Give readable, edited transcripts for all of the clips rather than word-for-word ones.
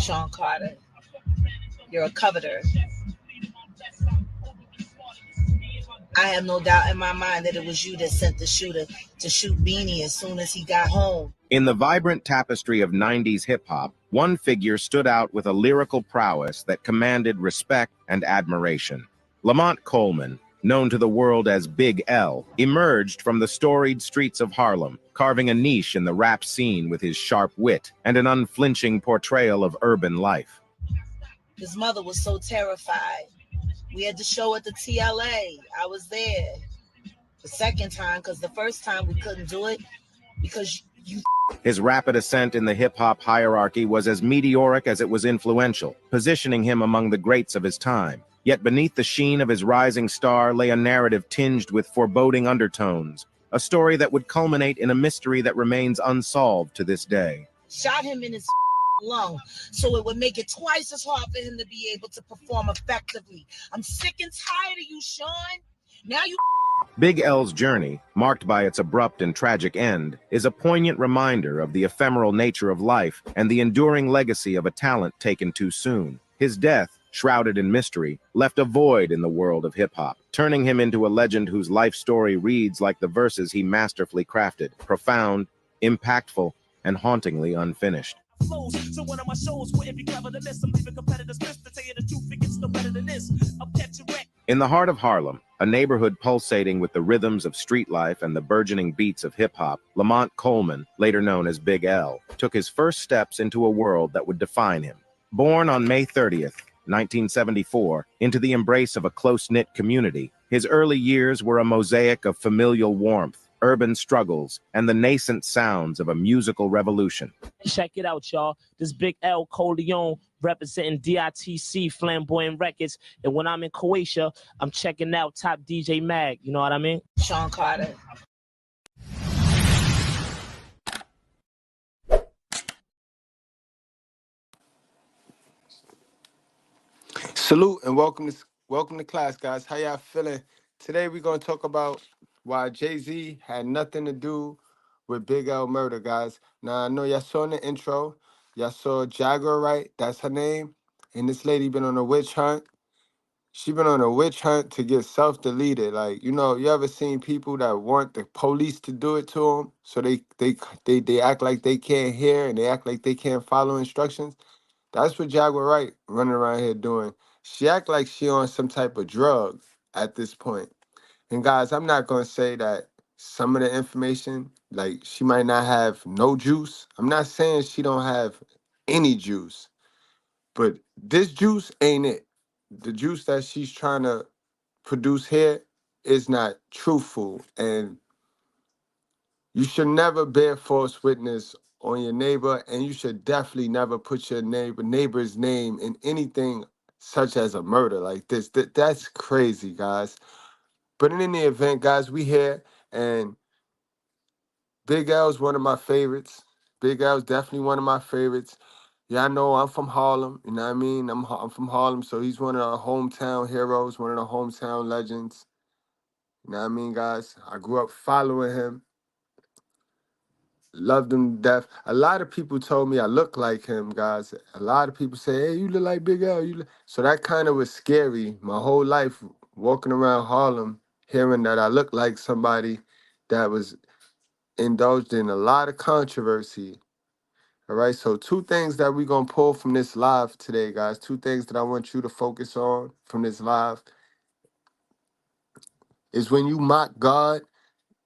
Sean Carter, you're a coveter. I have no doubt in my mind that it was you that sent the shooter to shoot Beanie as soon as he got home. In the vibrant tapestry of 90s hip-hop, one figure stood out with a lyrical prowess that commanded respect and admiration. Lamont Coleman, known to the world as Big L, emerged from the storied streets of Harlem, carving a niche in the rap scene with his sharp wit and an unflinching portrayal of urban life. His mother was so terrified. We had the show at the TLA. I was there the second time because the first time we couldn't do it because you... His rapid ascent in the hip-hop hierarchy was as meteoric as it was influential, positioning him among the greats of his time. Yet beneath the sheen of his rising star lay a narrative tinged with foreboding undertones, a story that would culminate in a mystery that remains unsolved to this day. Shot him in his lung, so it would make it twice as hard for him to be able to perform effectively. I'm sick and tired of you, Sean. Now you... Big L's journey, marked by its abrupt and tragic end, is a poignant reminder of the ephemeral nature of life and the enduring legacy of a talent taken too soon. His death, shrouded in mystery, left a void in the world of hip-hop, turning him into a legend whose life story reads like the verses he masterfully crafted, profound, impactful, and hauntingly unfinished. So one of my shows wouldn't be clever to miss. I'm leaving competitors pissed to tell you the truth. It gets no better than this. I'll catch you wreck. In the heart of Harlem, a neighborhood pulsating with the rhythms of street life and the burgeoning beats of hip-hop, Lamont Coleman, later known as Big L, took his first steps into a world that would define him. Born on May 30th, 1974, into the embrace of a close-knit community, his early years were a mosaic of familial warmth, urban struggles, and the nascent sounds of a musical revolution. Check it out, y'all. This Big L Coleon representing DITC Flamboyant Records. And when I'm in Croatia, I'm checking out Top DJ Mag. You know what I mean? Sean Carter. Salute and welcome to class, guys. How y'all feeling? Today we're gonna talk about why Jay-Z had nothing to do with Big L murder, guys. Now I know y'all saw in the intro, y'all saw Jaguar, right? That's her name. And this lady been on a witch hunt. She been on a witch hunt to get self-deleted. Like, you know, you ever seen people that want the police to do it to them, so they act like they can't hear and they act like they can't follow instructions? That's what Jaguar Wright running around here doing. She act like she on some type of drug at this point. And guys, I'm not gonna say that some of the information, like she might not have no juice. I'm not saying she don't have any juice, but this juice ain't it. The juice that she's trying to produce here is not truthful, and you should never bear false witness on your neighbor, and you should definitely never put your neighbor's name in anything such as a murder like this. That's crazy, guys. But in any event, guys, we here, and Big L's one of my favorites. Big L's definitely one of my favorites. Yeah, I know I'm from Harlem, you know what I mean? I'm from Harlem, so he's one of the hometown heroes, one of the hometown legends. You know what I mean, guys? I grew up following him. Loved him to death. A lot of people told me I look like him, guys. A lot of people say, hey, you look like Big L. So that kind of was scary. My whole life walking around Harlem, hearing that I look like somebody that was indulged in a lot of controversy. All right, so two things that we're going to pull from this live today, guys. Two things that I want you to focus on from this live is when you mock God,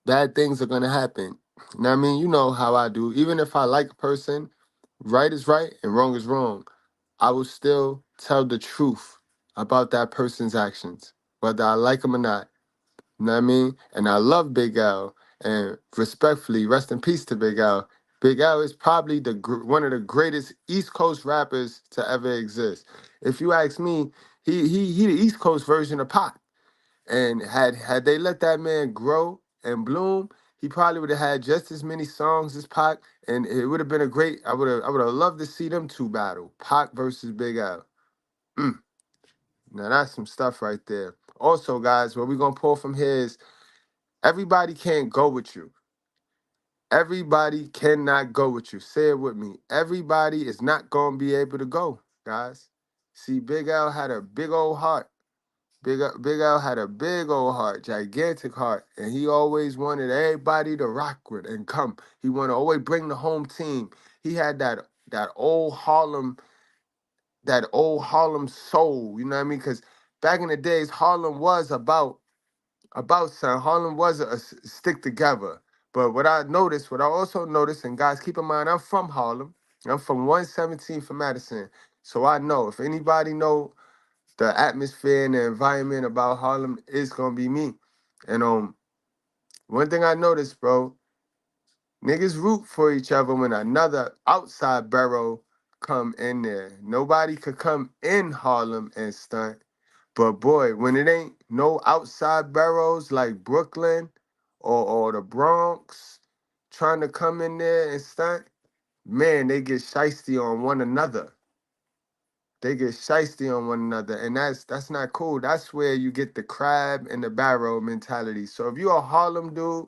bad things are going to happen. You know what I mean? You know how I do. Even if I like a person, right is right and wrong is wrong, I will still tell the truth about that person's actions, whether I like them or not. You know what I mean? And I love Big L. And respectfully, rest in peace to Big L. Big L is probably one of the greatest East Coast rappers to ever exist. If you ask me, he the East Coast version of Pac. And had they let that man grow and bloom, he probably would have had just as many songs as Pac, and it would have been a great. I would have loved to see them two battle, Pac versus Big L. Now that's some stuff right there. Also, guys, what we're gonna pull from here is everybody can't go with you. Everybody cannot go with you. Say it with me. Everybody is not going to be able to go, guys. See, Big L had a big old heart. Big L had a big old heart, gigantic heart, and he always wanted everybody to rock with and come. He wanted to always bring the home team. He had that old Harlem, soul. You know what I mean? Because back in the days, Harlem was about son. Harlem was a stick together. But what I also noticed, and guys, keep in mind, I'm from Harlem. I'm from 117 from Madison, so I know if anybody know the atmosphere and the environment about Harlem, it's gonna be me. And one thing I noticed, bro, niggas root for each other when another outside borough come in there. Nobody could come in Harlem and stunt. But boy, when it ain't no outside boroughs like Brooklyn or the Bronx trying to come in there and stunt, man, they get shiesty on one another. They get shiesty on one another, and that's not cool. That's where you get the crab and the barrel mentality. So if you're a Harlem dude,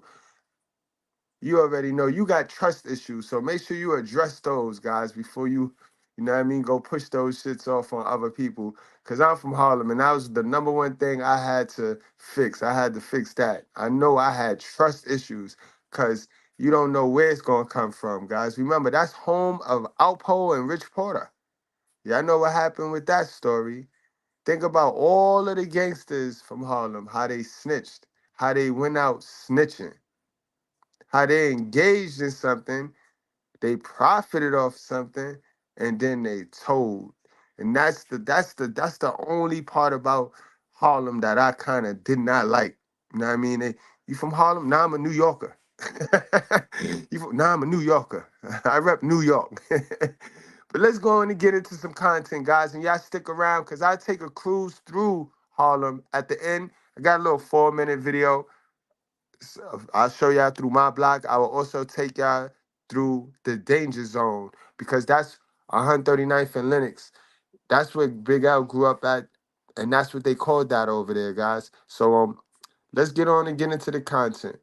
you already know you got trust issues. So make sure you address those, guys, before you know what I mean, go push those shits off on other people. Cause I'm from Harlem, and that was the number one thing I had to fix. I had to fix that. I know I had trust issues, cause you don't know where it's gonna come from, guys. Remember, that's home of Alpo and Rich Porter. Y'all know what happened with that story. Think about all of the gangsters from Harlem, how they snitched, how they went out snitching, how they engaged in something, they profited off something, and then they told. And that's the only part about Harlem that I kind of did not like. You know what I mean? You from Harlem? Nah, I'm a New Yorker. Nah, I'm a New Yorker. I rep New York. But let's go on and get into some content, guys. And y'all stick around because I take a cruise through Harlem. At the end, I got a little 4-minute video. So I'll show y'all through my block. I will also take y'all through the danger zone because that's 139th and Lenox. That's where Big L grew up at, and that's what they called that over there, guys. So let's get on and get into the content.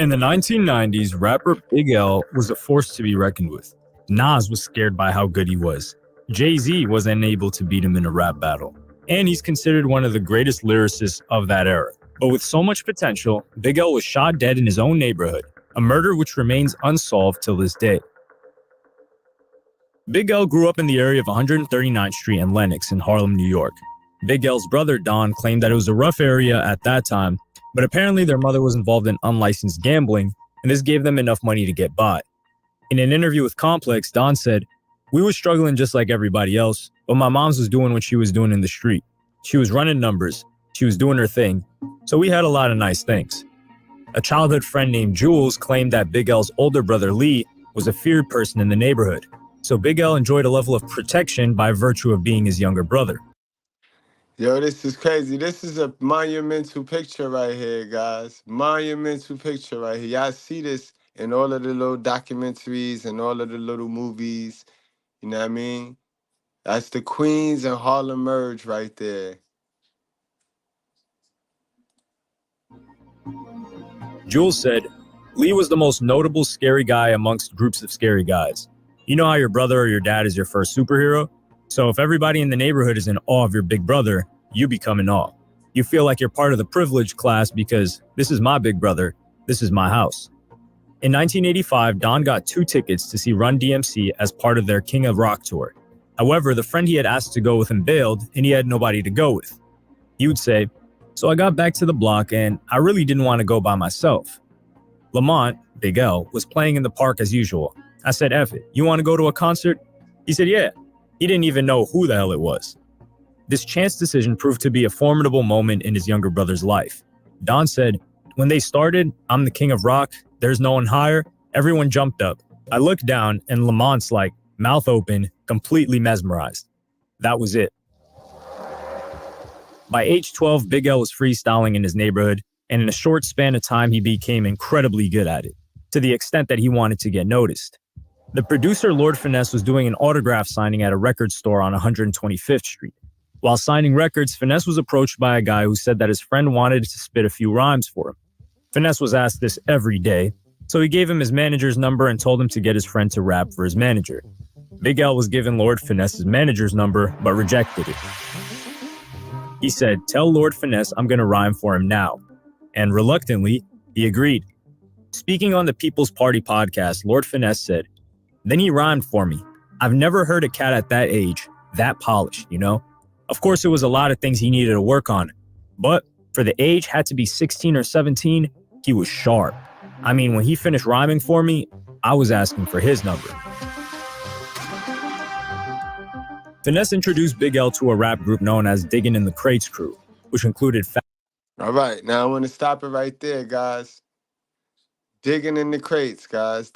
In the 1990s, rapper Big L was a force to be reckoned with. Nas was scared by how good he was. Jay-Z was unable to beat him in a rap battle. And he's considered one of the greatest lyricists of that era. But with so much potential, Big L was shot dead in his own neighborhood, a murder which remains unsolved till this day. Big L grew up in the area of 139th Street and Lenox in Harlem, New York. Big L's brother Don claimed that it was a rough area at that time, but apparently their mother was involved in unlicensed gambling, and this gave them enough money to get by. In an interview with Complex, Don said, "We were struggling just like everybody else, but my mom's was doing what she was doing in the street. She was running numbers, she was doing her thing, so we had a lot of nice things." A childhood friend named Jules claimed that Big L's older brother Lee was a feared person in the neighborhood, so Big L enjoyed a level of protection by virtue of being his younger brother. Yo, this is crazy. This is a monumental picture right here, guys. Monumental picture right here. Y'all see this in all of the little documentaries and all of the little movies. You know what I mean? That's the Queens and Harlem merge right there. Jules said, "Lee was the most notable scary guy amongst groups of scary guys. You know how your brother or your dad is your first superhero? So if everybody in the neighborhood is in awe of your big brother, you become in awe. You feel like you're part of the privileged class because this is my big brother, this is my house." In 1985, Don got 2 tickets to see Run DMC as part of their King of Rock tour. However, the friend he had asked to go with him bailed, and he had nobody to go with. He would say, "So I got back to the block, and I really didn't want to go by myself." Lamont, Big L, was playing in the park as usual. I said, "F it, you want to go to a concert?" He said, "Yeah." He didn't even know who the hell it was. This chance decision proved to be a formidable moment in his younger brother's life. Don said, "When they started, 'I'm the king of rock, there's no one higher,' everyone jumped up. I looked down and Lamont's like, mouth open, completely mesmerized. That was it." By age 12, Big L was freestyling in his neighborhood, and in a short span of time, he became incredibly good at it, to the extent that he wanted to get noticed. The producer Lord Finesse was doing an autograph signing at a record store on 125th Street. While signing records, Finesse was approached by a guy who said that his friend wanted to spit a few rhymes for him. Finesse was asked this every day, so he gave him his manager's number and told him to get his friend to rap for his manager. Big L was given Lord Finesse's manager's number, but rejected it. He said, "Tell Lord Finesse I'm gonna rhyme for him now." And reluctantly, he agreed. Speaking on the People's Party podcast, Lord Finesse said, "Then he rhymed for me. I've never heard a cat at that age that polished, you know? Of course, it was a lot of things he needed to work on, but for the age, had to be 16 or 17, he was sharp. I mean, when he finished rhyming for me, I was asking for his number." Finesse introduced Big L to a rap group known as Diggin' in the Crates crew, which included All right, now I want to stop it right there, guys. Digging in the Crates, guys.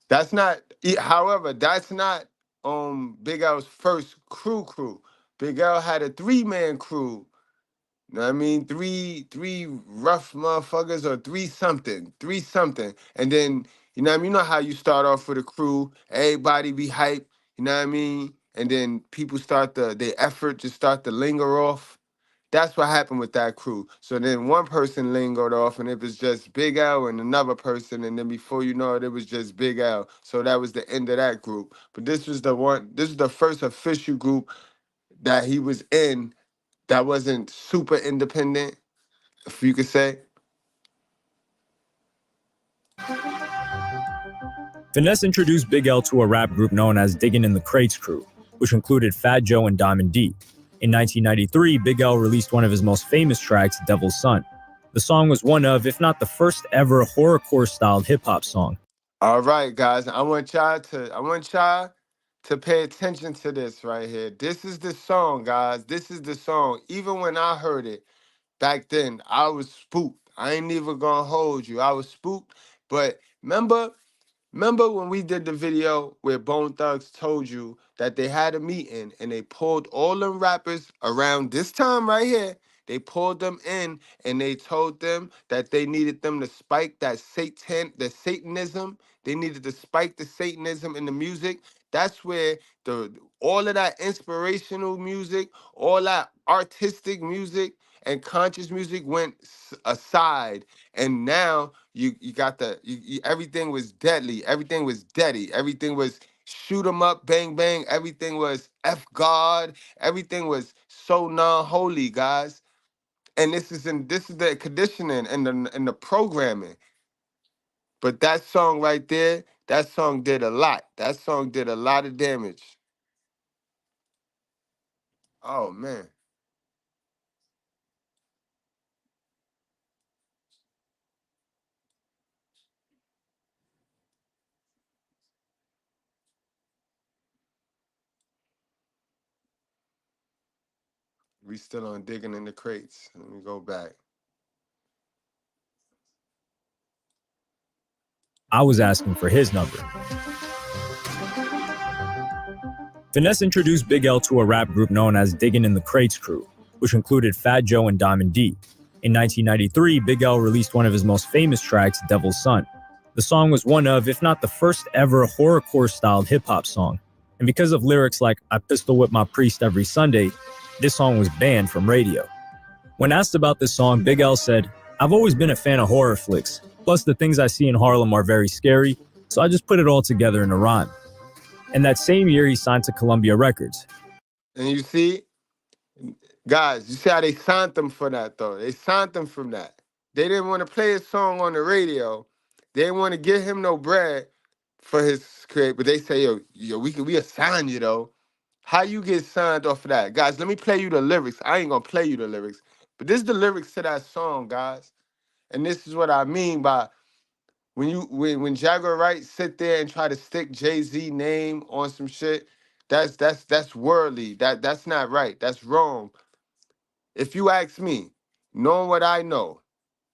That's not, however, that's not Big L's first crew. Big L had a 3-man crew. You know what I mean? Three rough motherfuckers, or three something. And then, you know what I mean? You know how you start off with a crew, everybody be hype, you know what I mean? And then people their effort just start to linger off. That's what happened with that crew. So then one person lingered off, and it was just Big L and another person, and then before you know it was just Big L. So that was the end of that group. But this was the first official group that he was in that wasn't super independent, if you could say. Finesse introduced Big L to a rap group known as Diggin' in the Crates crew, which included Fat Joe and Diamond D. In 1993, Big L released one of his most famous tracks, Devil's Son. The song was one of, if not the first ever horrorcore-styled hip-hop song. All right, guys, I want y'all to pay attention to this right here. This is the song, guys. This is the song. Even when I heard it back then, I was spooked. I ain't even gonna hold you. I was spooked. But remember when we did the video where Bone Thugs told you that they had a meeting and they pulled all them rappers around this time right here? They pulled them in and they told them that they needed them to spike the Satanism. They needed to spike the Satanism in the music. That's where all of that inspirational music, all that artistic music and conscious music went aside. And now you got everything was deadly. Everything was deady. Everything was shoot 'em up, bang bang. Everything was F God. Everything was so non-holy, guys. And this is the conditioning and the programming. But that song right there, that song did a lot. That song did a lot of damage. Oh man. We still on Digging in the Crates. Let me go back. I was asking for his number. Finesse introduced Big L to a rap group known as Diggin' in the Crates crew, which included Fat Joe and Diamond D. In 1993, Big L released one of his most famous tracks, Devil's Son. The song was one of, if not the first ever horrorcore-styled hip-hop song. And because of lyrics like "I pistol whip my priest every Sunday," this song was banned from radio. When asked about this song, Big L said, "I've always been a fan of horror flicks. Plus, the things I see in Harlem are very scary, so I just put it all together in a rhyme." And that same year, he signed to Columbia Records. And you see, guys, you see how they signed them for that, though. They signed them from that. They didn't want to play his song on the radio. They didn't want to give him no bread for his create, but they say, yo, we assign you, though. How you get signed off of that? Guys, let me play you the lyrics. I ain't gonna play you the lyrics, but this is the lyrics to that song, guys. And this is what I mean by when Jagger Wright sit there and try to stick Jay-Z name on some shit, that's worldly. That's not right. That's wrong. If you ask me, knowing what I know,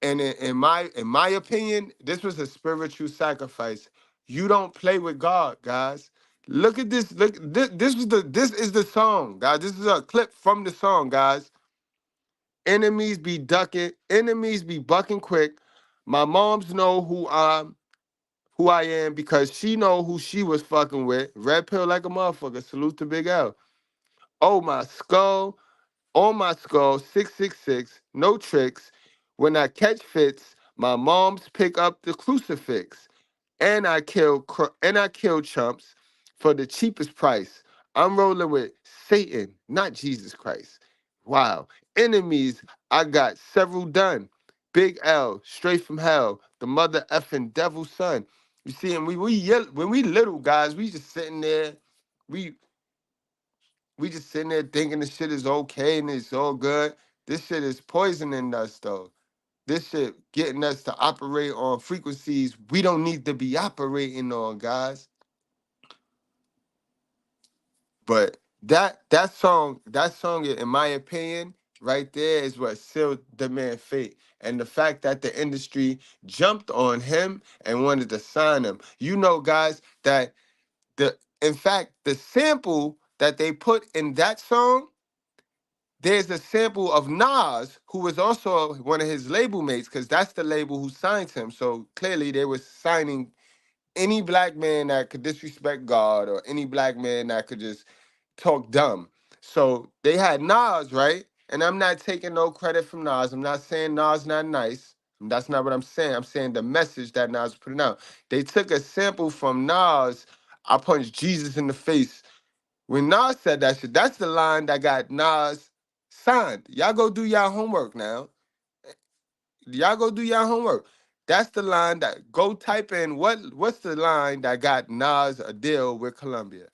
and in my opinion, this was a spiritual sacrifice. You don't play with God, guys. Look at this. Look, this is the song, guys. This is a clip from the song, guys. Enemies be ducking, enemies be bucking quick. My moms know who who I am because she know who she was fucking with. Red pill like a motherfucker. Salute to Big L. Oh, my skull. On my skull, 666, no tricks. When I catch fits, my moms pick up the crucifix. And I kill chumps for the cheapest price. I'm rolling with Satan, not Jesus Christ. Wow. Enemies, I got several done. Big L, straight from hell, the mother effing devil's son. You see, and we yell, when we little guys, we just sitting there, we just sitting there thinking the shit is okay and it's all good. This shit is poisoning us though. This shit getting us to operate on frequencies we don't need to be operating on, guys. But that song, in my opinion, right there is what sealed the man fate. And the fact that the industry jumped on him and wanted to sign him. You know, guys, that in fact, the sample that they put in that song, there's a sample of Nas, who was also one of his label mates, because that's the label who signed him. So clearly they were signing any black man that could disrespect God or any black man that could just talk dumb. So they had Nas, right? And I'm not taking no credit from Nas. I'm not saying Nas not nice. That's not what I'm saying. I'm saying the message that Nas putting out. They took a sample from Nas, I punched Jesus in the face. When Nas said that shit, that's the line that got Nas signed. Y'all go do y'all homework now. Y'all go do y'all homework. That's the line that go type in what's the line that got Nas a deal with Columbia.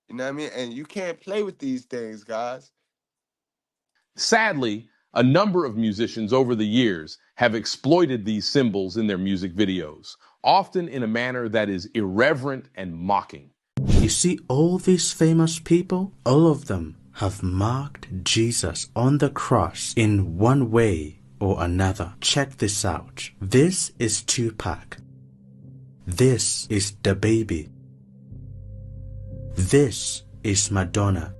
You know what I mean? And you can't play with these things, guys. Sadly, a number of musicians over the years have exploited these symbols in their music videos, often in a manner that is irreverent and mocking. You see, all these famous people, all of them have marked Jesus on the cross in one way or another. Check this out. This is Tupac. This is the Baby. This is Madonna.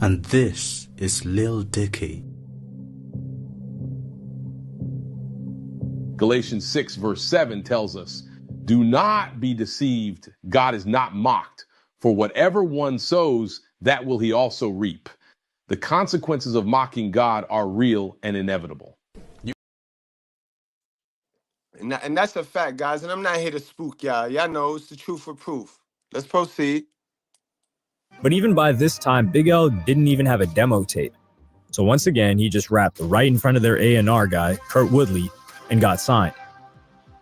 And this is Lil Dicky. Galatians 6 verse 7 tells us, "Do not be deceived. God is not mocked. For whatever one sows, that will he also reap." The consequences of mocking God are real and inevitable. And that's a fact, guys. And I'm not here to spook y'all. Y'all know it's the truth for proof. Let's proceed. But even by this time, Big L didn't even have a demo tape. So once again, he just rapped right in front of their A&R guy, Kurt Woodley, and got signed.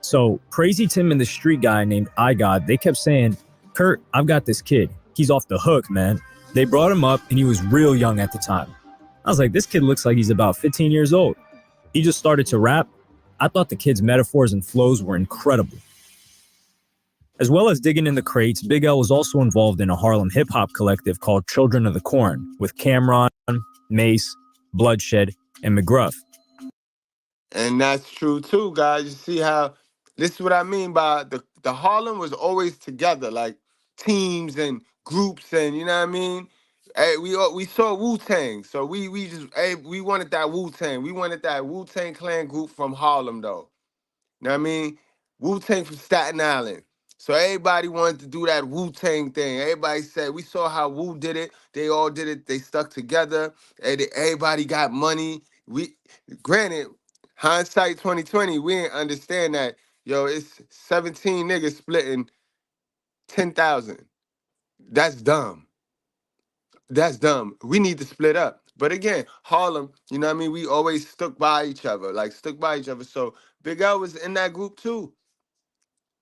So Crazy Tim and the street guy named iGod, they kept saying, "Kurt, I've got this kid. He's off the hook, man." They brought him up and he was real young at the time. I was like, this kid looks like he's about 15 years old. He just started to rap. I thought the kid's metaphors and flows were incredible. As well as digging in the crates, Big L was also involved in a Harlem hip-hop collective called Children of the Corn with Cameron, Mace, Bloodshed, and McGruff. And that's true too, guys. You see how this is what I mean by the Harlem was always together, like teams and groups, and you know what I mean. Hey, we saw Wu-Tang, so we wanted that Wu-Tang. We wanted that Wu-Tang Clan group from Harlem, though. You know what I mean? Wu-Tang from Staten Island. So everybody wanted to do that Wu-Tang thing. Everybody said, we saw how Wu did it. They all did it. They stuck together. Everybody got money. Granted, hindsight 2020, we didn't understand that, yo, it's 17 niggas splitting 10,000. That's dumb. That's dumb. We need to split up. But again, Harlem, you know what I mean? We always stuck by each other. So Big L was in that group too.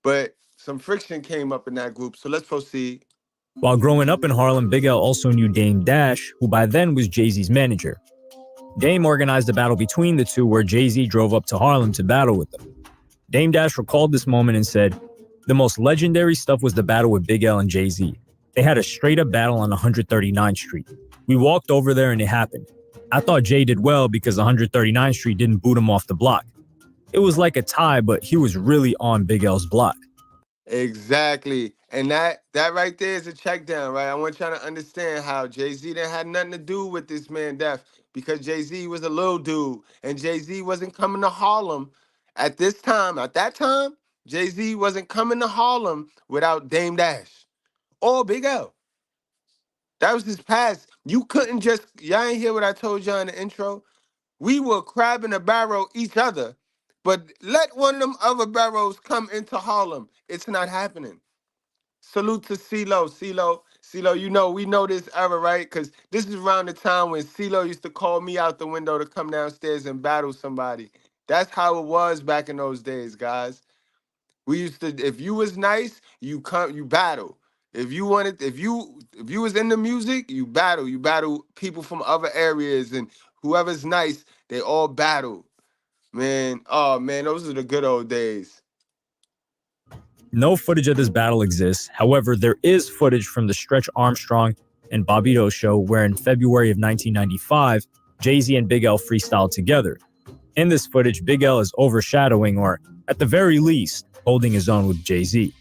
But some friction came up in that group. So let's proceed. While growing up in Harlem, Big L also knew Dame Dash, who by then was Jay-Z's manager. Dame organized a battle between the two where Jay-Z drove up to Harlem to battle with them. Dame Dash recalled this moment and said, "The most legendary stuff was the battle with Big L and Jay-Z. They had a straight-up battle on 139th Street. We walked over there and it happened. I thought Jay did well because 139th Street didn't boot him off the block. It was like a tie, but he was really on Big L's block." Exactly. And that right there is a check down, right? I want y'all to understand how Jay-Z didn't have nothing to do with this man's death because Jay-Z was a little dude and Jay-Z wasn't coming to Harlem at this time. At that time, Jay-Z wasn't coming to Harlem without Dame Dash or Big L. That was his past. You couldn't just, y'all ain't hear what I told y'all in the intro? We were crabbing a barrel each other, but let one of them other barrels come into Harlem. It's not happening. Salute to CeeLo. CeeLo, you know, we know this era, right? Because this is around the time when CeeLo used to call me out the window to come downstairs and battle somebody. That's how it was back in those days, guys. We used to, if you was nice, you battle. If you was in the music, you battle. You battle people from other areas, and whoever's nice, they all battle. Man, oh man, those are the good old days. No footage of this battle exists. However, there is footage from the Stretch Armstrong and Bobbito show where in February of 1995, Jay-Z and Big L freestyled together. In this footage, Big L is overshadowing, or at the very least, holding his own with Jay-Z.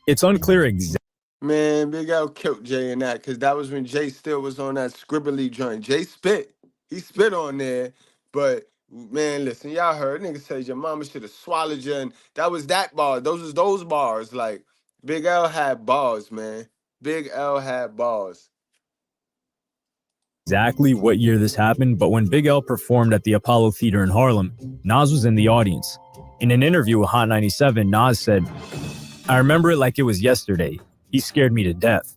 It's unclear exactly. Man, Big L killed Jay in that because that was when Jay still was on that scribbly joint. Jay spit. He spit on there, but man, listen, y'all heard niggas say your mama should have swallowed you, and that was that bar. Those bars. Like, Big L had bars, man. Big L had bars. Exactly what year this happened, but when Big L performed at the Apollo Theater in Harlem, Nas was in the audience. In an interview with Hot 97, Nas said, "I remember it like it was yesterday. He scared me to death."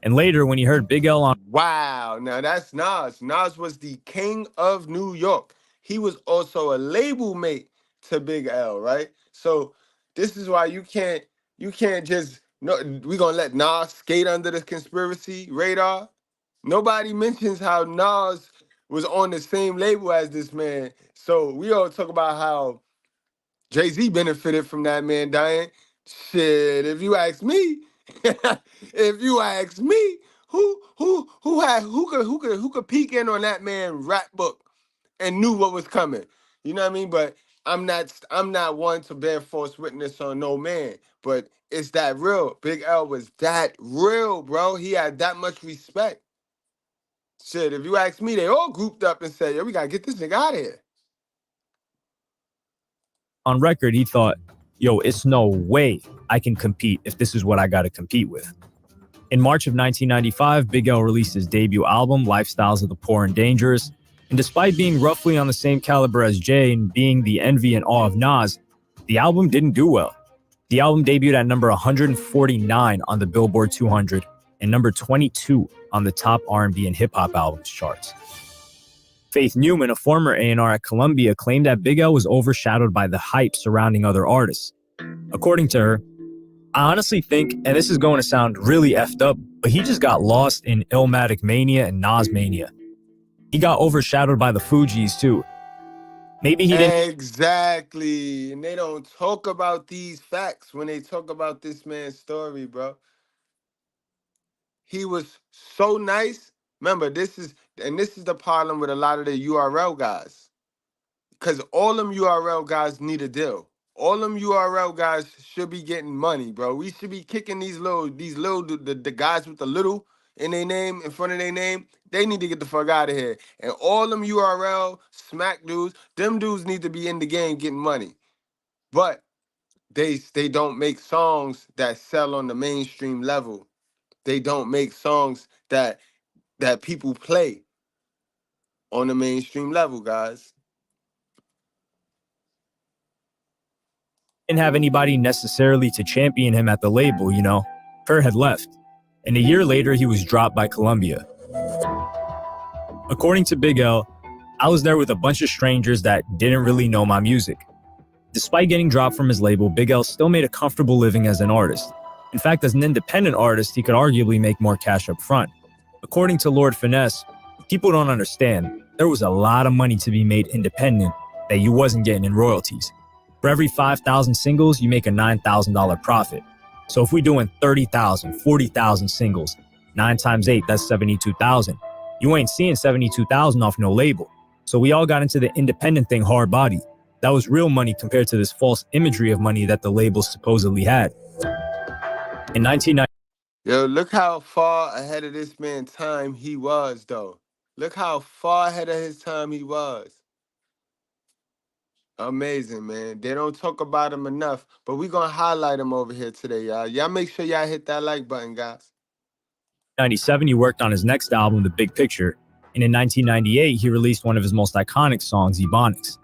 And later, when he heard Big L on... Wow, now that's Nas. Nas was the king of New York. He was also a label mate to Big L, right? So this is why you can't just, no, we gonna let Nas skate under the conspiracy radar. Nobody mentions how Nas was on the same label as this man. So we all talk about how Jay-Z benefited from that man dying. Shit, if you ask me, who could peek in on that man rap book and knew what was coming? You know what I mean? But I'm not one to bear false witness on no man. But it's that real. Big L was that real, bro. He had that much respect. Shit, if you ask me, they all grouped up and said, yo, we gotta get this nigga out of here. On record, he thought, yo, it's no way I can compete if this is what I gotta compete with. In March of 1995, Big L released his debut album, Lifestyles of the Poor and Dangerous. And despite being roughly on the same caliber as Jay and being the envy and awe of Nas, the album didn't do well. The album debuted at number 149 on the Billboard 200 and number 22 on the top R&B and hip-hop albums charts. Faith Newman, a former A&R at Columbia, claimed that Big L was overshadowed by the hype surrounding other artists. According to her, I honestly think, and this is going to sound really effed up, but he just got lost in Illmatic mania and Nas mania. He got overshadowed by the Fugees too. Maybe he didn't... Exactly. And they don't talk about these facts when they talk about this man's story, bro. He was so nice. Remember, this is the problem with a lot of the URL guys. Because all them URL guys need a deal. All them URL guys should be getting money, bro. We should be kicking the guys with the little in their name, in front of their name. They need to get the fuck out of here. And all them URL smack dudes, them dudes need to be in the game getting money. But they don't make songs that sell on the mainstream level. They don't make songs that people play on the mainstream level, guys. Didn't have anybody necessarily to champion him at the label, you know. Kerr had left. And a year later, he was dropped by Columbia. According to Big L, I was there with a bunch of strangers that didn't really know my music. Despite getting dropped from his label, Big L still made a comfortable living as an artist. In fact, as an independent artist, he could arguably make more cash up front. According to Lord Finesse, people don't understand. There was a lot of money to be made independent that you wasn't getting in royalties. For every 5,000 singles, you make a $9,000 profit. So if we're doing 30,000, 40,000 singles, 9 times 8, that's 72,000. You ain't seeing 72,000 off no label. So we all got into the independent thing hard body. That was real money compared to this false imagery of money that the labels supposedly had. In 1990, Yo, look how far ahead of this man's time he was, though. Look how far ahead of his time he was. Amazing, man. They don't talk about him enough, but we gonna highlight him over here today, y'all. Y'all make sure y'all hit that like button, guys. 1997, he worked on his next album, The Big Picture, and in 1998, he released one of his most iconic songs, Ebonics.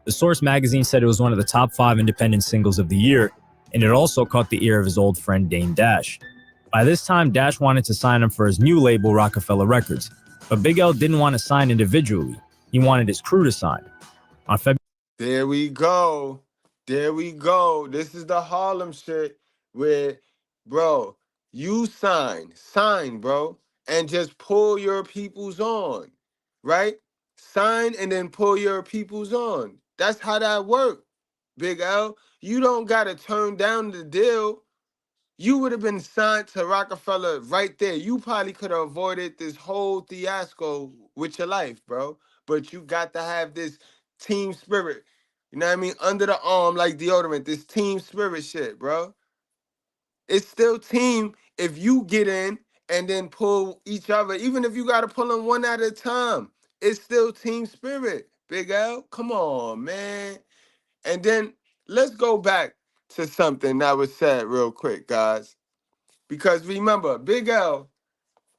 The Source magazine said it was one of the top 5 independent singles of the year, and it also caught the ear of his old friend Dame Dash. By this time, Dash wanted to sign him for his new label, Rockefeller Records, but Big L didn't want to sign individually. He wanted his crew to sign. On February There we go. There we go. This is the Harlem shit where, bro, you sign, bro, and just pull your peoples on, right? Sign and then pull your peoples on. That's how that works, Big L. You don't got to turn down the deal. You would have been signed to Rockefeller right there. You probably could have avoided this whole fiasco with your life, bro. But you got to have this team spirit. You know what I mean? Under the arm like deodorant, this team spirit shit, bro. It's still team if you get in and then pull each other, even if you got to pull them one at a time. It's still team spirit, Big L. Come on, man. And then let's go back to something that was said real quick, guys. Because remember, Big L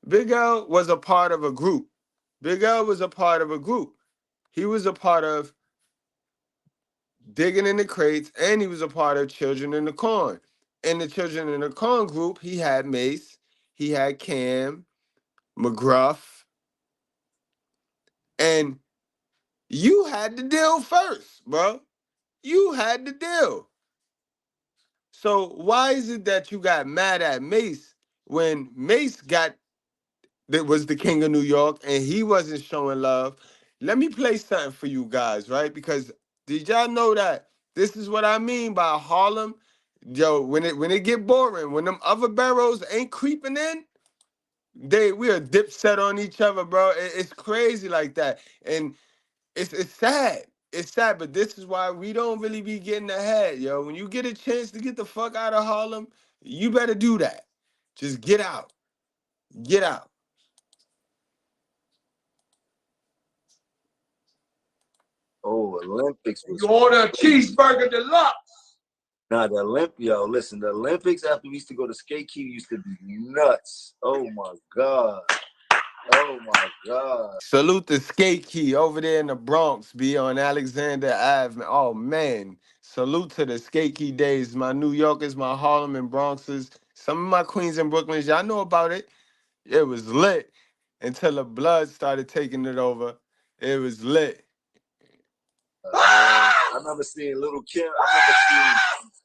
was a part of a group. Big L was a part of a group. He was a part of Digging in the Crates, and he was a part of Children in the Corn. In the Children in the Corn group, he had Mace, he had Cam, McGruff, and you had the deal first, bro. You had the deal. So why is it that you got mad at Mace when Mace that was the king of New York and he wasn't showing love? Let me play something for you guys, right? Because did y'all know that this is what I mean by Harlem? Yo, when it get boring, when them other barrels ain't creeping in, we are dip set on each other, bro. It's crazy like that. And it's sad. It's sad, but this is why we don't really be getting ahead, yo. When you get a chance to get the fuck out of Harlem, you better do that. Just get out. Get out. Oh, Olympics was. You order a cheeseburger deluxe. Nah, listen, the Olympics after we used to go to skate key used to be nuts. Oh my God. Oh my God. Salute the skate key over there in the Bronx, be on Alexander Ave. Oh man. Salute to the skate key days. My New Yorkers, my Harlem and Bronxers, some of my Queens and Brooklyns, y'all know about it. It was lit until the blood started taking it over. It was lit. I remember seeing Little Kim.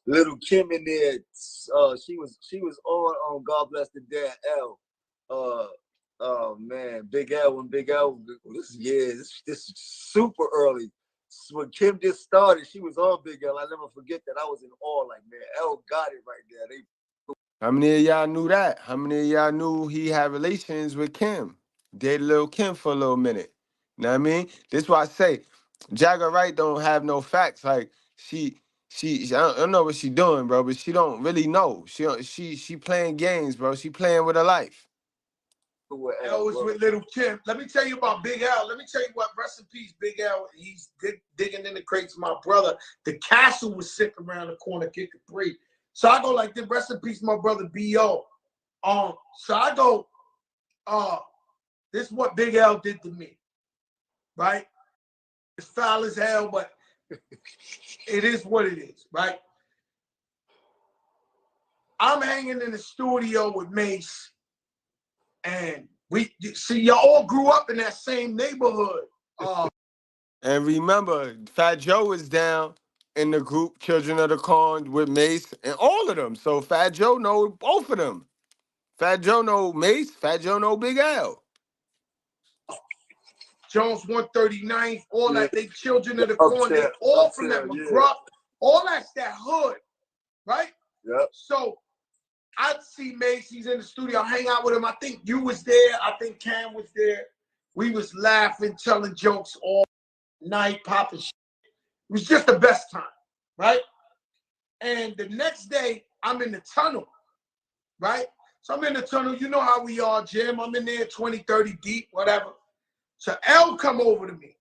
Little Kim in there. She was on God Bless the Dead L. Oh man, Big L when Big L. This is super early. When Kim just started, she was on Big L. I never forget that. I was in awe. Like, man, L got it right there. How many of y'all knew that? How many of y'all knew he had relations with Kim? Dated Lil Kim for a little minute. You know what I mean? This is why I say Jagger Wright don't have no facts. Like she I don't know what she doing, bro, but she don't really know. She playing games, bro. She playing with her life. L was with Little Kim. Let me tell you about Big L. Let me tell you what, rest in peace, Big L. He's digging in the crates. My brother, the castle was sitting around the corner, kicking free. So I go like this, rest in peace, my brother B.O. So I go, this is what Big L did to me, right? It's foul as hell, but it is what it is, right? I'm hanging in the studio with Mace, and we see y'all all grew up in that same neighborhood. And remember, Fat Joe is down in the group Children of the Corn with Mace and all of them. So Fat Joe know both of them. Fat Joe know Mace, Fat Joe know Big L. Jones 139th, all that, they Children of the Corn, they all from that McGruff, all that's that hood, right? Yep. So I'd see Mace, he's in the studio, I hang out with him. I think you was there, I think Cam was there. We was laughing, telling jokes all night, popping shit. It was just the best time, right? And the next day, I'm in the tunnel. right? So I'm in the tunnel. You know how we are, Jim. I'm in there 20, 30 deep, whatever. So L come over to me,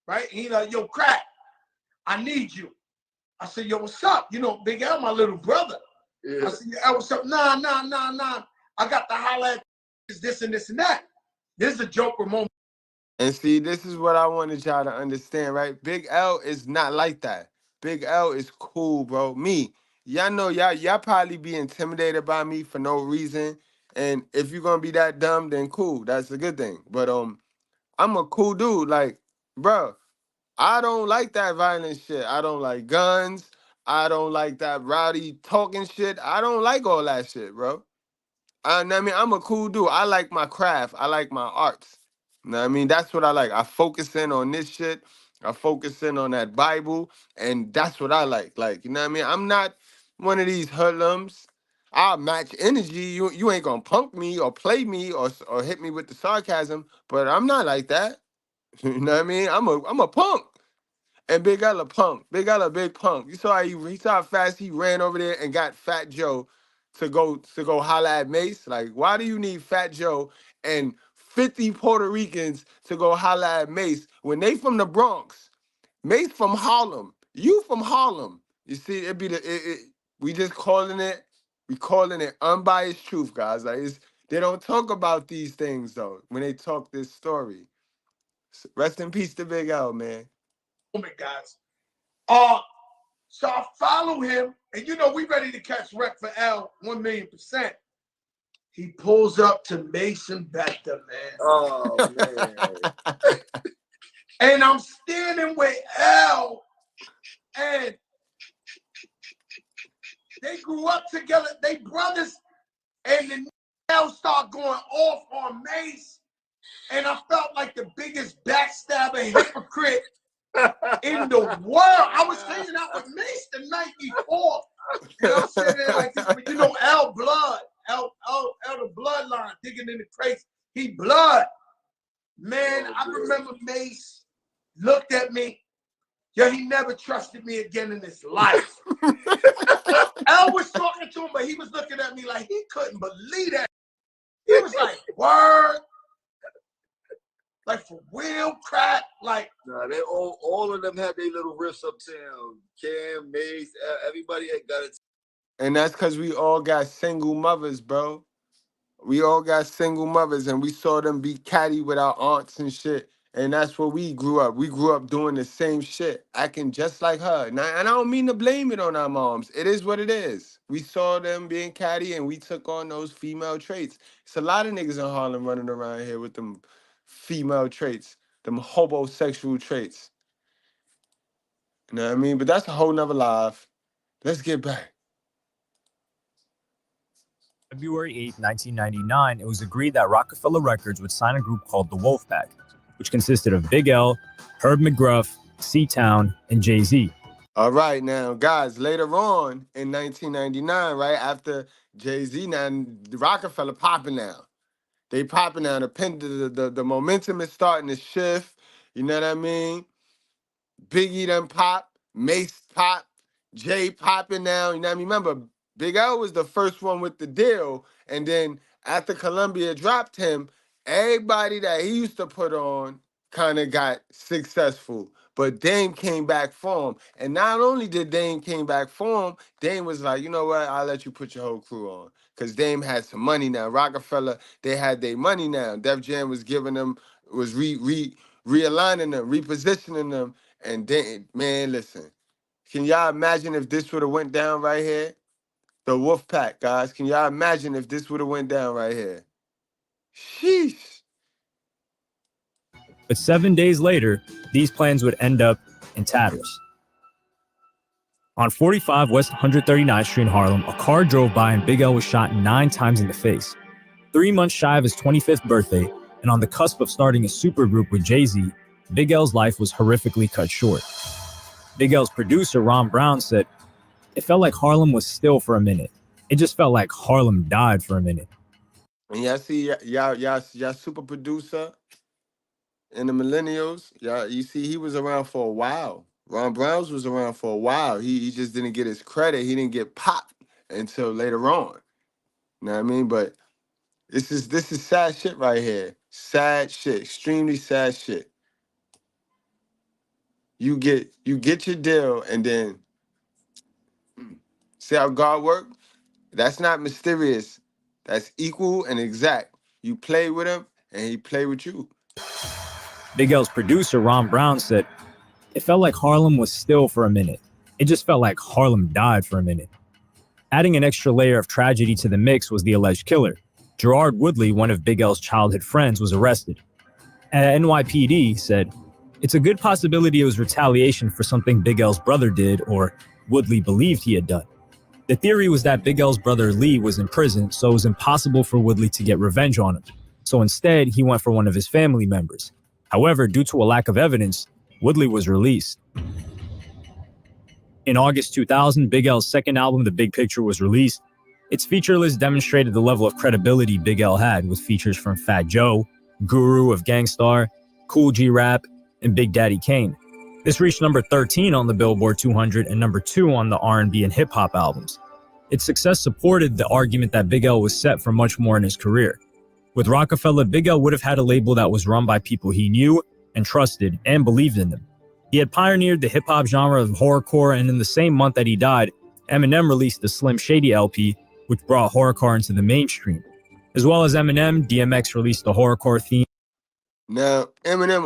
right? He like, yo, Crack, I need you. I said, yo, what's up? You know, Big L, my little brother. Yeah. I said, L, what's up? Nah. I got the holla at this and this and that. This is a Joker moment. And see, this is what I wanted y'all to understand, right? Big L is not like that. Big L is cool, bro. Me, y'all know y'all probably be intimidated by me for no reason. And if you're gonna be that dumb, then cool. That's a good thing. But I'm a cool dude. Like, bro, I don't like that violent shit. I don't like guns. I don't like that rowdy talking shit. I don't like all that shit, bro. I mean, I'm a cool dude. I like my craft. I like my arts. You know what I mean? That's what I like. I focus in on this shit. I focus in on that Bible, and that's what I like. Like, you know what I mean? I'm not one of these hoodlums. I'll match energy. You ain't gonna punk me or play me or hit me with the sarcasm, but I'm not like that. You know what I mean? I'm a punk. And Big L a punk. Big L a big punk. You saw he saw how fast he ran over there and got Fat Joe to go holla at Mace. Like, why do you need Fat Joe and 50 Puerto Ricans to go holla at Mace when they from the Bronx? Mace from Harlem. You from Harlem. You see, we just calling it unbiased truth, guys. Like, they don't talk about these things though when they talk this story. Rest in peace to Big L, man. Guys. So I follow him, and you know we ready to catch wreck for L 1,000,000%. He pulls up to Mason Bector, man. Oh man. And I'm standing with L, and they grew up together. They brothers, and then L start going off on Mace, and I felt like the biggest backstabber hypocrite in the world. I was hanging out with Mace the night before. And I'm sitting there like this, but you know, L blood. L the bloodline, digging in the crates. He blood. Man, I remember Mace looked at me. Yeah, he never trusted me again in his life. L was talking to him, but he was looking at me like he couldn't believe that. He was like, word. Like for real, Crack. Like, nah, they all of them had their little riffs uptown. Cam, Mace, everybody had got it. And that's because we all got single mothers, bro. We all got single mothers, and we saw them be catty with our aunts and shit. And that's where we grew up. We grew up doing the same shit, acting just like her. Now, and I don't mean to blame it on our moms. It is what it is. We saw them being catty, and we took on those female traits. It's a lot of niggas in Harlem running around here with them female traits, them homosexual traits. You know what I mean? But that's a whole nother life. Let's get back. February 8, 1999, it was agreed that Rockefeller Records would sign a group called the Wolfpack, which consisted of Big L, Herb McGruff, C-Town, and Jay-Z. All right, now, guys, later on in 1999, right, after Jay-Z, now, Rockefeller popping now. They popping now. The momentum is starting to shift. You know what I mean? Biggie done pop, Mace pop, Jay popping now. You know what I mean? Remember, Big L was the first one with the deal. And then after Columbia dropped him, everybody that he used to put on kind of got successful. But Dame came back for him. And not only did Dame came back for him, Dame was like, you know what? I'll let you put your whole crew on. Because Dame had some money now. Rockefeller, they had their money now. Def Jam was giving them, was realigning them, repositioning them. And then, man, listen. Can y'all imagine if this would have went down right here? The Wolf Pack, guys. Can y'all imagine if this would have went down right here? Sheesh. But 7 days later, these plans would end up in tatters. On 45 West 139th Street in Harlem, a car drove by and Big L was shot 9 times in the face. 3 months shy of his 25th birthday, and on the cusp of starting a supergroup with Jay-Z, Big L's life was horrifically cut short. Big L's producer, Ron Brown, said, "It felt like Harlem was still for a minute. It just felt like Harlem died for a minute." And y'all see y'all super producer in the millennials. Y'all, you see he was around for a while. Ron Browns was around for a while. He just didn't get his credit. He didn't get popped until later on. You know what I mean? But this is sad shit right here. Sad shit. Extremely sad shit. You get your deal, and then see how God work? That's not mysterious. That's equal and exact. You play with him, and he play with you. Big L's producer, Ron Brown, said, "It felt like Harlem was still for a minute. It just felt like Harlem died for a minute." Adding an extra layer of tragedy to the mix was the alleged killer. Gerard Woodley, one of Big L's childhood friends, was arrested. NYPD said, "It's a good possibility it was retaliation for something Big L's brother did or Woodley believed he had done. The theory was that Big L's brother Lee was in prison, so it was impossible for Woodley to get revenge on him. So instead, he went for one of his family members. However, due to a lack of evidence, Woodley was released." In August 2000, Big L's second album, The Big Picture, was released. Its feature list demonstrated the level of credibility Big L had, with features from Fat Joe, Guru of Gangstar, Cool G Rap, and Big Daddy Kane. This reached number 13 on the Billboard 200 and number 2 on the R&B and hip-hop albums. Its success supported the argument that Big L was set for much more in his career. With Rockefeller, Big L would have had a label that was run by people he knew and trusted and believed in them. He had pioneered the hip-hop genre of horrorcore, and in the same month that he died, Eminem released the Slim Shady LP, which brought horrorcore into the mainstream. As well as Eminem, DMX released the horrorcore theme. Now, Eminem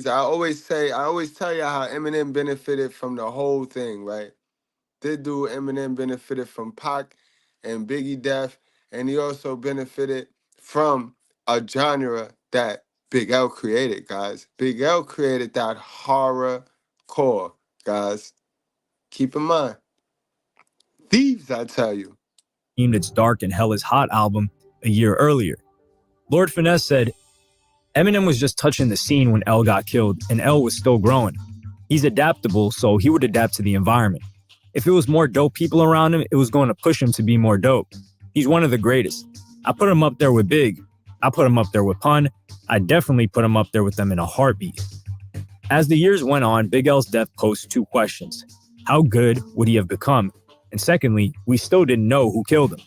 I always tell you how Eminem benefited from the whole thing, right? This dude, Eminem, benefited from Pac and Biggie Death, and he also benefited from a genre that Big L created, guys. Big L created that horror core, guys. Keep in mind. Thieves, I tell you. Its Dark and Hell is Hot album a year earlier. Lord Finesse said, "Eminem was just touching the scene when L got killed, and L was still growing. He's adaptable, so he would adapt to the environment. If it was more dope people around him, it was going to push him to be more dope. He's one of the greatest. I put him up there with Big. I put him up there with Pun. I definitely put him up there with them in a heartbeat." As the years went on, Big L's death posed two questions. How good would he have become? And secondly, we still didn't know who killed him.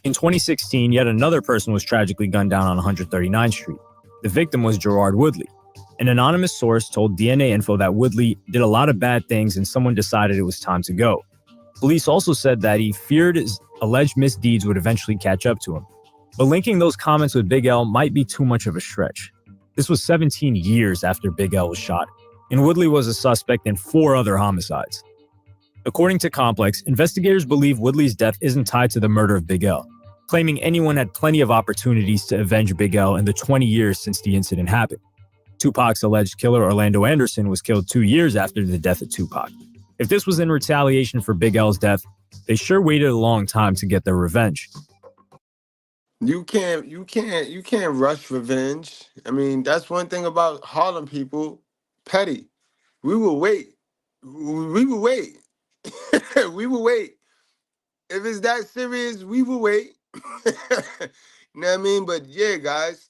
In 2016, yet another person was tragically gunned down on 139th Street. The victim was Gerard Woodley. An anonymous source told DNA Info that Woodley did a lot of bad things and someone decided it was time to go. Police also said that he feared his alleged misdeeds would eventually catch up to him. But linking those comments with Big L might be too much of a stretch. This was 17 years after Big L was shot, and Woodley was a suspect in 4 other homicides. According to Complex, investigators believe Woodley's death isn't tied to the murder of Big L, claiming anyone had plenty of opportunities to avenge Big L in the 20 years since the incident happened. Tupac's alleged killer, Orlando Anderson, was killed 2 years after the death of Tupac. If this was in retaliation for Big L's death, they sure waited a long time to get their revenge. You can't rush revenge. I mean, that's one thing about Harlem people. Petty. We will wait. We will wait. We will wait. If it's that serious, we will wait. You know what I mean? But yeah, guys,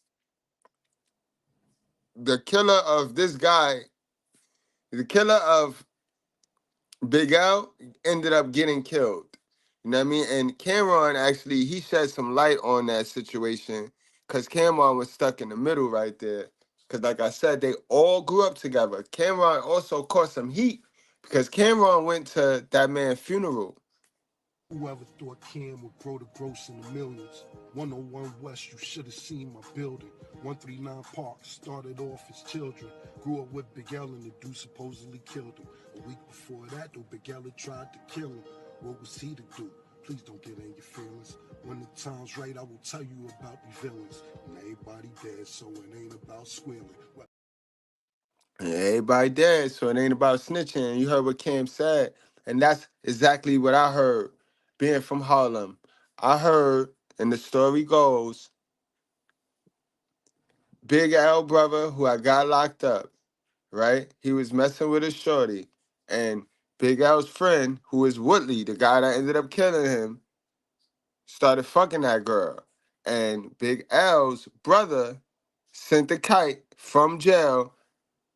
the killer of this guy, the killer of Big L, ended up getting killed. You know what I mean? And Cameron actually, he shed some light on that situation because Cameron was stuck in the middle right there. Because like I said, they all grew up together. Cameron also caught some heat because Cameron went to that man's funeral. Whoever thought Cam would grow the gross in the millions? 101 West, you should have seen my building. 139 Park, started off as children. Grew up with Big L and the dude supposedly killed him. A week before that, though, Big L had tried to kill him. What was he to do? Please don't get in your feelings. When the time's right, I will tell you about the villains. And everybody dead, so it ain't about squealing. Everybody dead, so it ain't about snitching. You heard what Cam said, and that's exactly what I heard, being from Harlem. I heard, and the story goes, Big L brother, who I got locked up, right? He was messing with a shorty, and Big L's friend, who is Woodley, the guy that ended up killing him, started fucking that girl. And Big L's brother sent the kite from jail.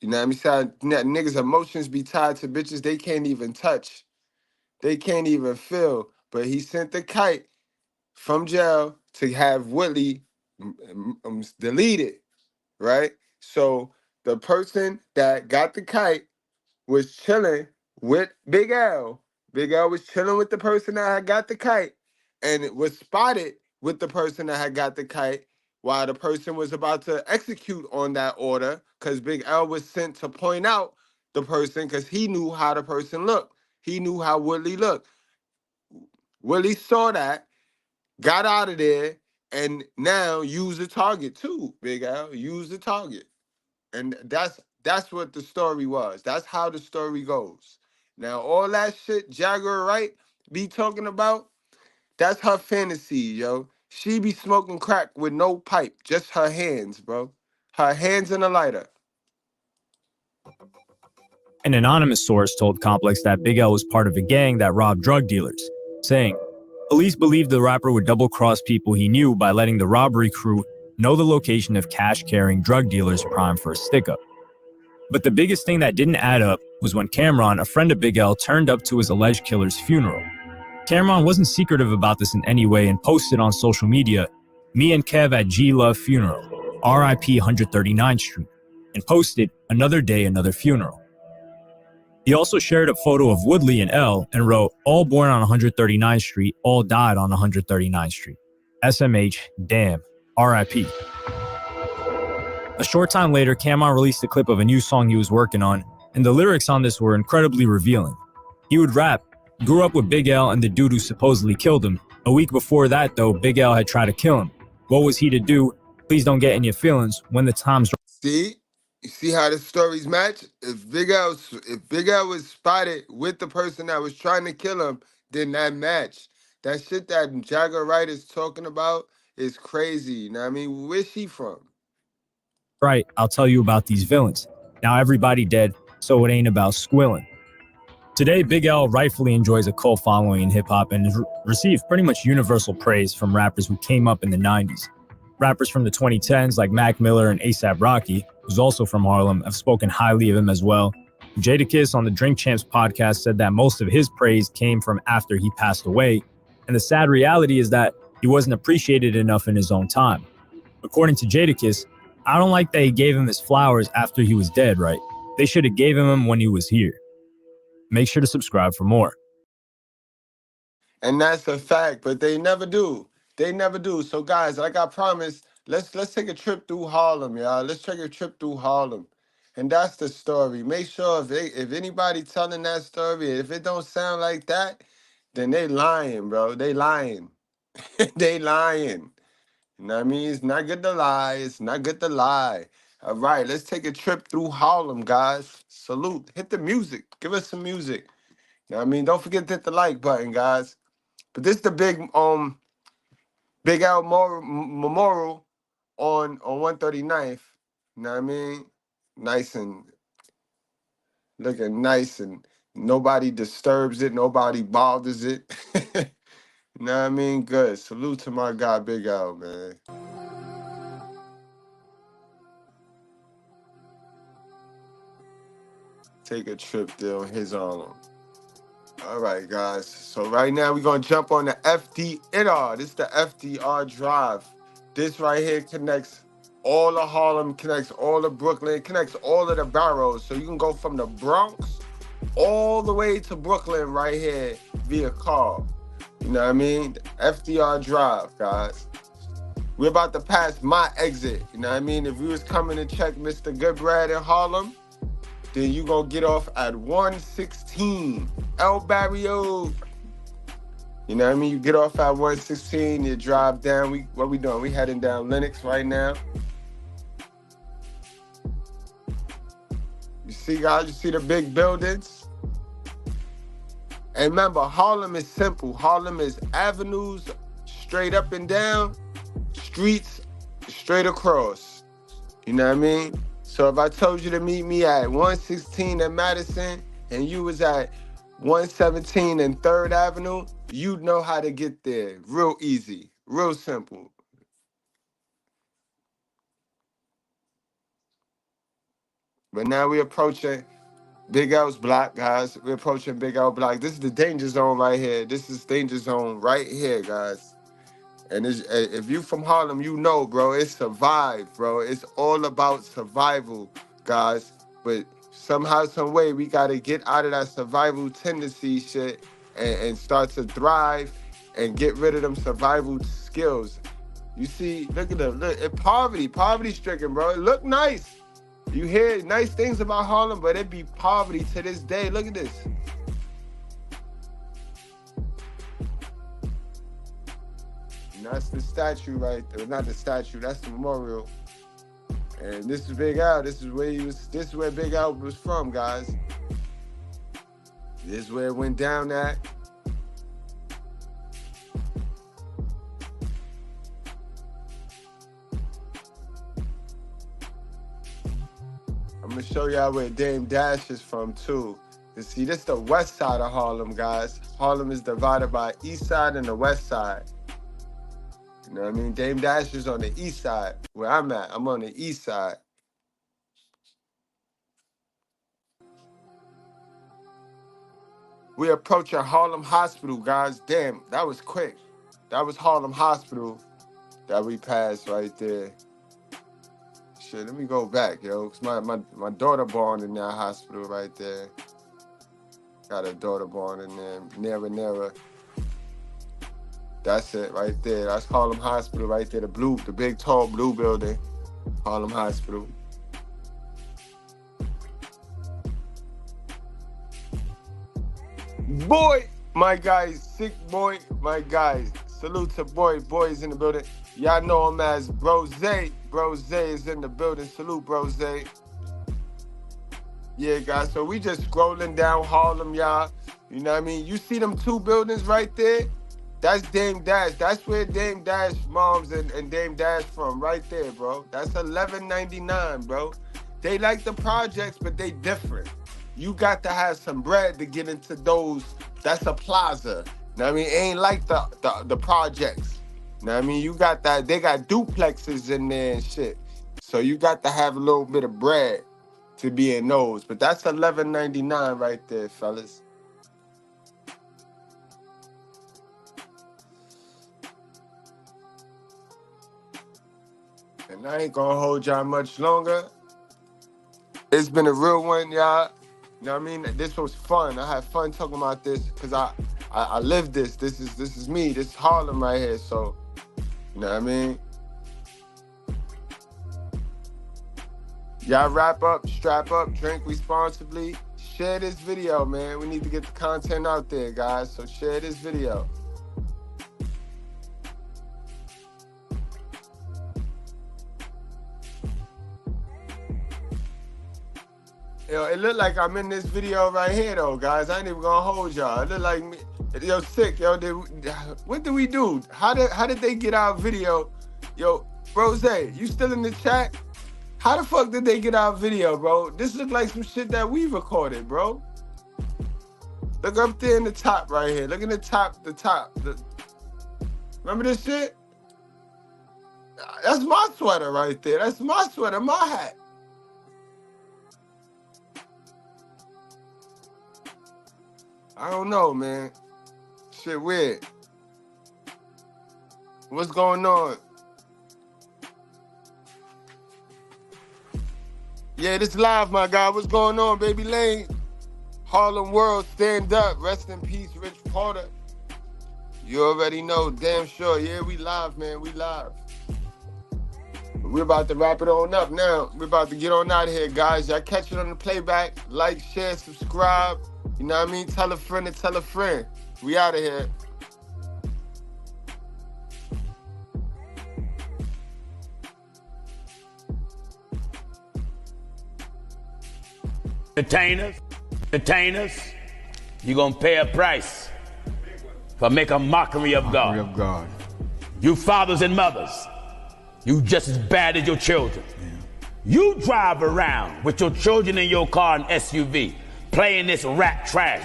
You know what I mean? So niggas' emotions be tied to bitches they can't even touch. They can't even feel. but he sent the kite from jail to have Woodley deleted, right? So the person that got the kite was chilling with Big L. Big L was chilling with the person that had got the kite, and it was spotted with the person that had got the kite while the person was about to execute on that order, because Big L was sent to point out the person because he knew how the person looked. He knew how Woodley looked. Woodley saw that, got out of there, and now use the target too, Big Al. Use the target. And that's what the story was. That's how the story goes. Now, all that shit Jagger Wright be talking about, that's her fantasy, yo. She be smoking crack with no pipe, just her hands, bro. Her hands and a lighter. An anonymous source told Complex that Big L was part of a gang that robbed drug dealers, saying, police believed the rapper would double-cross people he knew by letting the robbery crew know the location of cash-carrying drug dealers primed for a stick-up. But the biggest thing that didn't add up was when Cameron, a friend of Big L, turned up to his alleged killer's funeral. Cameron wasn't secretive about this in any way and posted on social media, "Me and Kev at G Love funeral, RIP 139th Street," and posted, "Another day, another funeral." He also shared a photo of Woodley and L and wrote, "All born on 139th Street, all died on 139th Street. SMH, damn, RIP." A short time later, Cameron released a clip of a new song he was working on, and the lyrics on this were incredibly revealing. He would rap, "Grew up with Big L and the dude who supposedly killed him. A week before that, though, Big L had tried to kill him. What was he to do? Please don't get in your feelings when the time's..." See? You see how the stories match? If Big L was spotted with the person that was trying to kill him, then that match. That shit that Jagger Wright is talking about is crazy. You know what I mean? Where's she from? Right, I'll tell you about these villains. Now everybody dead, so it ain't about squilling. Today, Big L rightfully enjoys a cult following in hip-hop and has received pretty much universal praise from rappers who came up in the 90s. Rappers from the 2010s like Mac Miller and A$AP Rocky, who's also from Harlem, have spoken highly of him as well. Jadakiss on the Drink Champs podcast said that most of his praise came from after he passed away, and the sad reality is that he wasn't appreciated enough in his own time. According to Jadakiss, "I don't like that he gave him his flowers after he was dead, right? They should have gave him them when he was here." Make sure to subscribe for more. And that's a fact, but they never do. They never do. So guys, like I promised, let's take a trip through Harlem, y'all. Let's take a trip through Harlem. And that's the story. Make sure if anybody telling that story, if it don't sound like that, then they lying, bro. They lying. They lying. You know what I mean? It's not good to lie. It's not good to lie. All right, let's take a trip through Harlem, guys. Salute. Hit the music. Give us some music. You know what I mean? Don't forget to hit the like button, guys. But this is the Big Al Memorial on 139th. You know what I mean? Nice and looking nice, and nobody disturbs it, nobody bothers it. You know what I mean? Good. Salute to my guy Big Al, man. Take a trip there on his own. All right, guys. So right now we're gonna jump on the FDR. This is the FDR Drive. This right here connects all of Harlem, connects all of Brooklyn, connects all of the boroughs. So you can go from the Bronx all the way to Brooklyn right here via car. You know what I mean? The FDR Drive, guys. We're about to pass my exit. You know what I mean? If we was coming to check Mr.Goodbread in Harlem, then you gonna get off at 116 El Barrio. You know what I mean? You get off at 116, you drive down. What we doing? We heading down Lenox right now. You see, guys, you see the big buildings? And remember, Harlem is simple. Harlem is avenues straight up and down, streets straight across. You know what I mean? So if I told you to meet me at 116 at Madison and you was at 117 and 3rd Avenue, you'd know how to get there. Real easy, real simple. But now we're approaching Big L's block, guys. We're approaching Big L block. This is the danger zone right here. This is danger zone right here, guys. And if you from Harlem, you know, bro, it's survive, bro. It's all about survival, guys. But somehow, some way, we got to get out of that survival tendency shit and start to thrive and get rid of them survival skills. You see, look at them. Look, poverty stricken, bro. It look nice. You hear nice things about Harlem, but it be poverty to this day. Look at this. And that's the statue right there. Not the statue, that's the memorial. And this is Big Al. This is where Big Al was from, guys. This is where it went down at. I'm gonna show y'all where Dame Dash is from too. You see, this is the west side of Harlem, guys. Harlem is divided by east side and the west side. You know what I mean? Dame Dash is on the east side. Where I'm at, I'm on the east side. We approaching Harlem Hospital, guys. Damn, that was quick. That was Harlem Hospital that we passed right there. Shit, let me go back, yo. Cause my daughter born in that hospital right there. Got a daughter born in there. Never. That's it right there. That's Harlem Hospital right there. The big tall blue building. Harlem Hospital. Boy, my guys, sick boy, my guys. Salute to boys in the building. Y'all know him as Brose. Brose is in the building. Salute, Brose. Yeah, guys, so we just scrolling down Harlem, y'all. You know what I mean? You see them two buildings right there? That's Dame Dash. That's where Dame Dash moms and Dame Dash from, right there, bro. That's 1199, bro. They like the projects, but they different. You got to have some bread to get into those. That's a plaza. You know what I mean? It ain't like the projects. You know what I mean? You got that. They got duplexes in there and shit. So you got to have a little bit of bread to be in those. But that's 1199 right there, fellas. And I ain't gonna hold y'all much longer. It's been a real one, y'all. You know what I mean? This was fun. I had fun talking about this because I lived this. This is me. This is Harlem right here. So, you know what I mean? Y'all wrap up, strap up, drink responsibly. Share this video, man. We need to get the content out there, guys. So share this video. Yo, it look like I'm in this video right here, though, guys. I ain't even gonna hold y'all. It look like me. Yo, sick, yo. What did we do? How did they get our video? Yo, Rose, you still in the chat? How the fuck did they get our video, bro? This look like some shit that we recorded, bro. Look up there in the top right here. Look in the top. Remember this shit? That's my sweater right there. That's my sweater, my hat. I don't know, man. Shit weird. What's going on? Yeah, this live, my guy. What's going on, Baby Lane? Harlem World, stand up. Rest in peace, Rich Porter. You already know, damn sure. Yeah, we live, man. We live. We're about to wrap it on up now. We're about to get on out of here, guys. Y'all catch it on the playback. Like, share, subscribe. You know what I mean? Tell a friend to tell a friend. We out of here. Entertainers, you're gonna pay a price for make a mockery of God. You fathers and mothers, you just as bad as your children. Yeah. You drive around with your children in your car and SUV. Playing this rap trash.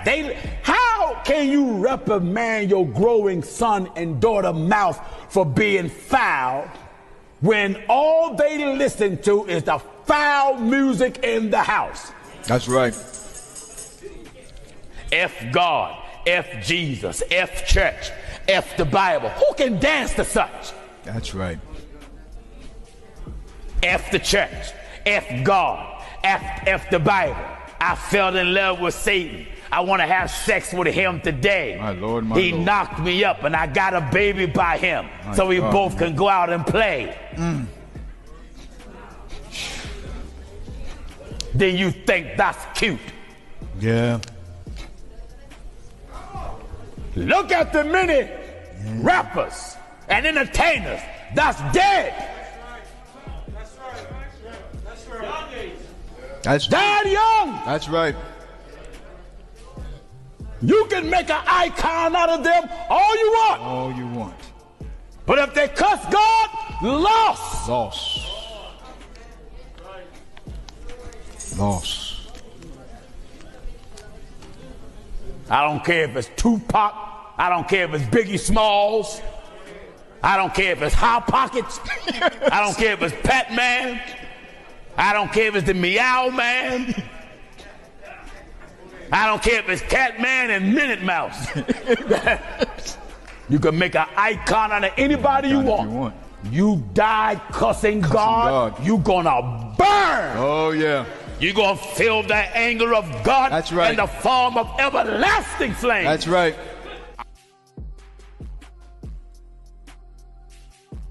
How can you reprimand your growing son and daughter mouth for being foul when all they listen to is the foul music in the house? That's right. F God, F Jesus, F church, F the Bible. Who can dance to such? That's right. F the church, F God, F the Bible. I fell in love with Satan. I want to have sex with him today. My Lord, my he Lord. knocked me up and I got a baby by him. My so we God, both can go out and play. Then you think that's cute. Yeah. Look at the many rappers and entertainers that's dead. That's died young. That's right. You can make an icon out of them all you want. All you want. But if they cuss God, lost. Lost. Lost. I don't care if it's Tupac. I don't care if it's Biggie Smalls. I don't care if it's Hot Pockets. I don't care if it's Pat Man. I don't care if it's the Meow Man. I don't care if it's Cat Man and Minute Mouse. You can make an icon out of anybody you want. You die cussing God, you gonna burn. Oh, yeah. You're gonna feel the anger of God. That's right. In the form of everlasting flame. That's right.